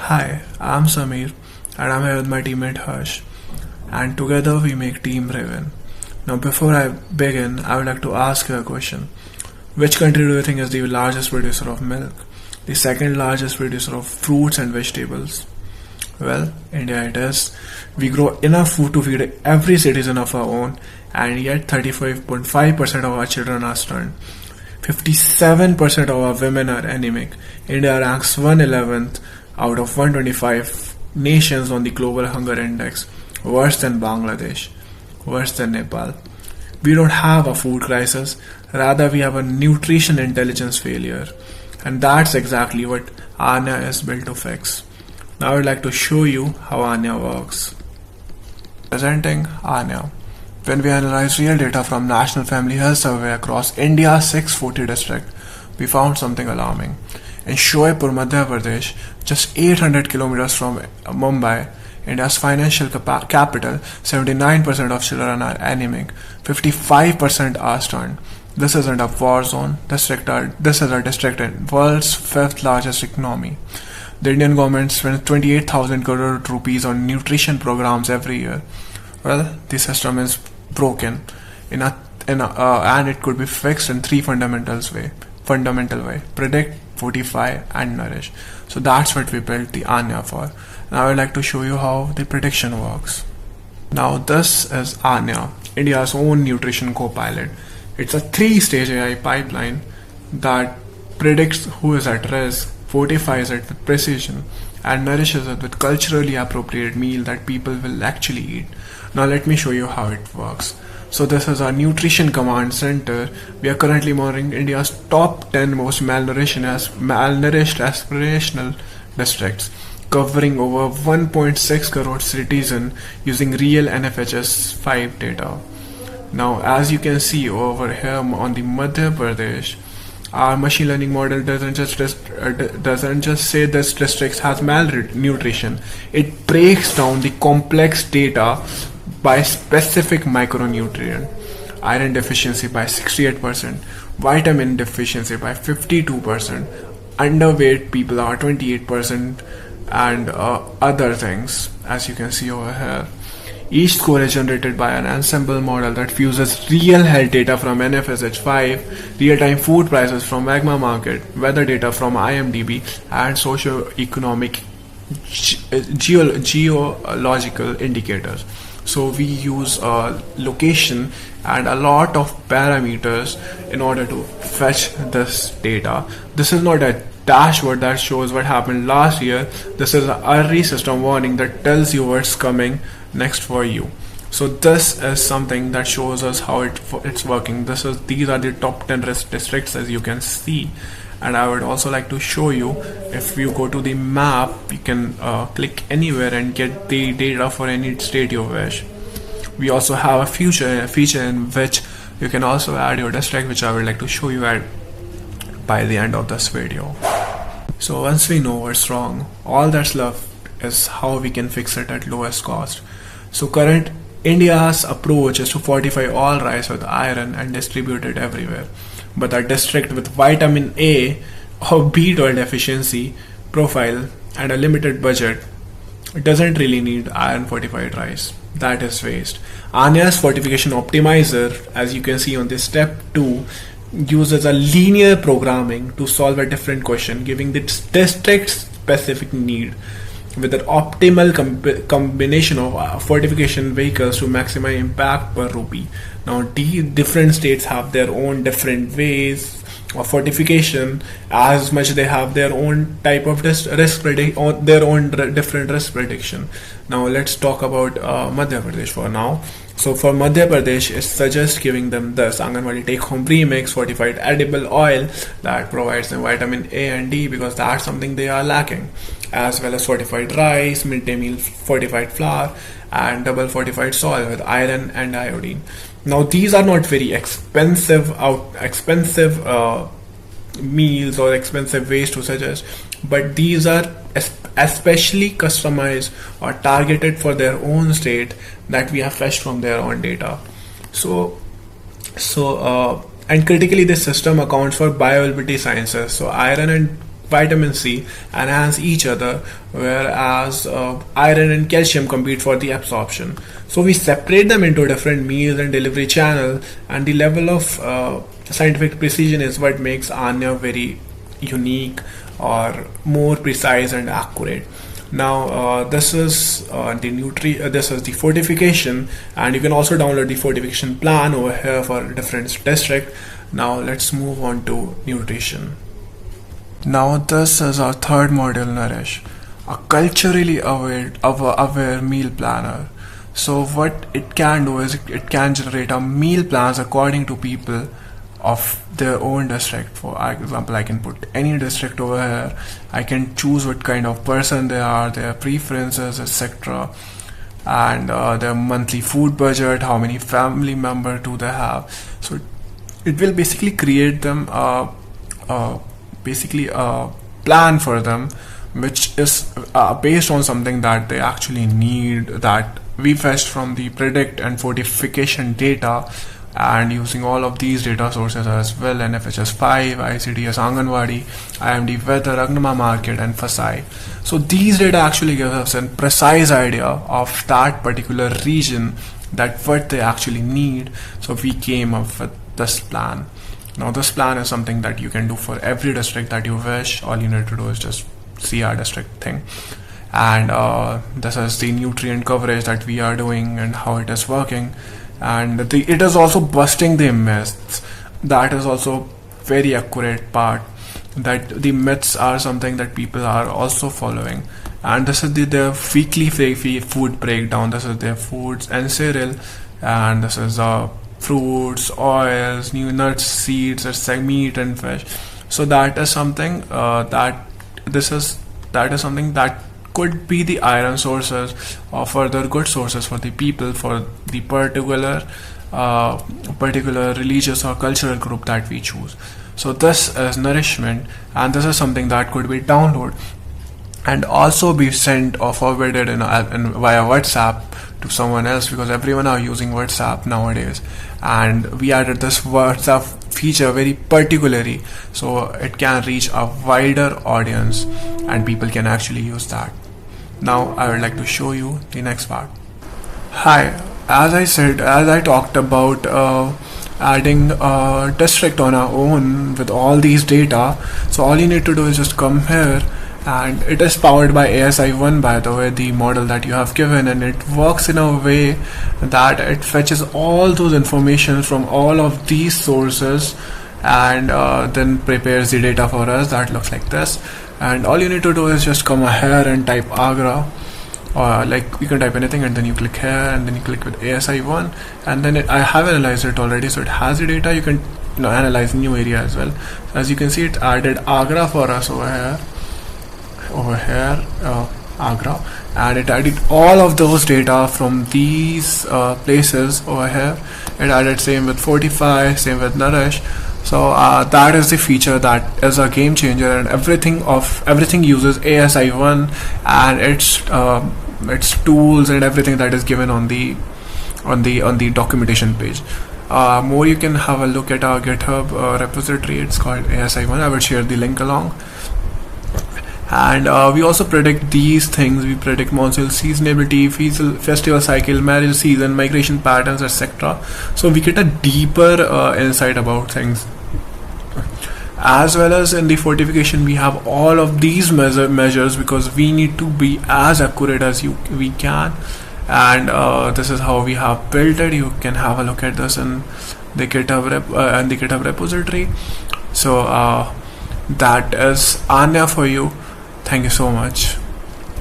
Hi, I'm Samir and I'm here with my teammate Harsh, and together we make Team Raven. Now, before I begin, I would like to ask you a question. Which country do you think is the largest producer of milk? The second largest producer of fruits and vegetables? Well, India it is. We grow enough food to feed every citizen of our own, and yet 35.5% of our children are stunned. 57% of our women are anemic. India ranks 111th out of 125 nations on the Global Hunger Index, worse than Bangladesh, worse than Nepal. We don't have a food crisis, rather, we have a nutrition intelligence failure. And that's exactly what Anya is built to fix. Now, I would like to show you how Anya works. Presenting Anya. When we analyzed real data from National Family Health Survey across India's 640 districts, we found something alarming. In Shoaipur, Madhya Pradesh, just 800 kilometers from Mumbai, India's financial capital, 79% of children are anemic, 55% are stunned. This isn't a war zone. This is a district in world's fifth largest economy. The Indian government spends 28,000 crore rupees on nutrition programs every year. Well, the system is broken, and it could be fixed in three fundamental way: predict, fortify, and nourish. So that's what we built the Anya for. Now I would like to show you how the prediction works. Now this is Anya, India's own nutrition co-pilot. It's a three-stage AI pipeline that predicts who is at risk, fortifies it with precision, and nourishes it with culturally appropriate meal that people will actually eat. Now let me show you how it works. So this is our nutrition command center. We are currently monitoring India's top 10 most malnourished aspirational districts, covering over 1.6 crore citizens using real NFHS 5 data. Now, as you can see over here on the Madhya Pradesh, our machine learning model doesn't just say this district has malnutrition. It breaks down the complex data by specific micronutrient. Iron deficiency by 68%, vitamin deficiency by 52%, underweight people are 28%, and other things, as you can see over here. Each score is generated by an ensemble model that fuses real health data from NFSH5, real-time food prices from Magma Market, weather data from IMDb, and socio-economic geological indicators. So we use location and a lot of parameters in order to fetch this data. This is not a dashboard that shows what happened last year. This is an early system warning that tells you what's coming next for you. So this is something that shows us how it's working. These are the top 10 risk districts, as you can see. And I would also like to show you, if you go to the map, you can click anywhere and get the data for any state you wish. We also have a feature in which you can also add your district, which I would like to show you by the end of this video. So once we know what's wrong, all that's left is how we can fix it at lowest cost. So current India's approach is to fortify all rice with iron and distribute it everywhere. But a district with vitamin A or B12 deficiency profile and a limited budget doesn't really need iron fortified rice. That is waste. Anya's fortification optimizer, as you can see on this step 2, uses a linear programming to solve a different question, giving the district specific need with an optimal combination of fortification vehicles to maximize impact per rupee. Now, different states have their own different ways of fortification, as much they have their own type of their own different risk prediction. Now, let's talk about Madhya Pradesh for now. So for Madhya Pradesh, it suggests giving them this Anganwadi Take Home Premix fortified edible oil that provides them vitamin A and D, because that's something they are lacking, as well as fortified rice, midday meal fortified flour, and double fortified soil with iron and iodine. Now these are not very expensive meals or expensive ways to suggest, but these are especially customized or targeted for their own state that we have fetched from their own data. And critically, this system accounts for bioavailability sciences. So iron and vitamin C enhance each other, whereas iron and calcium compete for the absorption. So we separate them into different meals and delivery channel, and the level of scientific precision is what makes Anya very unique or more precise and accurate. Now this is this is the fortification, and you can also download the fortification plan over here for different district. Now let's move on to nutrition. Now this is our third module, Nourish, a culturally aware meal planner. So what it can do is it can generate a meal plans according to people of their own district. For example, I can put any district over here. I can choose what kind of person they are, their preferences, etc., and their monthly food budget, how many family member do they have. So it will basically create them basically a plan for them, which is based on something that they actually need, that we fetched from the predict and fortification data, and using all of these data sources as well, NFHS 5, ICDS Anganwadi, IMD Weather, Agnama Market, and FASI. So these data actually give us a precise idea of that particular region, that what they actually need. So we came up with this plan. Now this plan is something that you can do for every district that you wish. All you need to do is just see our district thing, and this is the nutrient coverage that we are doing and how it is working, and it is also busting the myths. That is also very accurate part, that the myths are something that people are also following. And this is their weekly food breakdown. This is their foods and cereal, and this is fruits, oils, new nuts, seeds, meat and fish. So that is something that is something that could be the iron sources or further good sources for the people, for the particular religious or cultural group that we choose. So this is nourishment, and this is something that could be downloaded and also be sent or forwarded via WhatsApp to someone else, because everyone are using WhatsApp nowadays, and we added this WhatsApp feature very particularly so it can reach a wider audience and people can actually use that. Now I would like to show you the next part. Hi, as I talked about adding a district on our own with all these data, so all you need to do is just come here, and it is powered by Asi-1, by the way, the model that you have given, and it works in a way that it fetches all those information from all of these sources and then prepares the data for us that looks like this. And all you need to do is just come here and type Agra, or like you can type anything, and then you click here and then you click with Asi-1, and then I have analyzed it already, so it has the data. You can analyze new area as well. So as you can see, it added Agra for us over here, Agra, and it added all of those data from these places over here. It added same with Fortify, same with Nourish. So that is the feature that is a game changer, and everything uses Asi-1 and its tools and everything that is given on the documentation page. More, you can have a look at our GitHub repository. It's called Asi-1. I will share the link along. And we also predict these things. We predict monsoon seasonality, festival cycle, marriage season, migration patterns, etc. So we get a deeper insight about things. As well as in the fortification, we have all of these measures, because we need to be as accurate as we can. And this is how we have built it. You can have a look at this in the GitHub repository. So that is Anya for you. Thank you so much.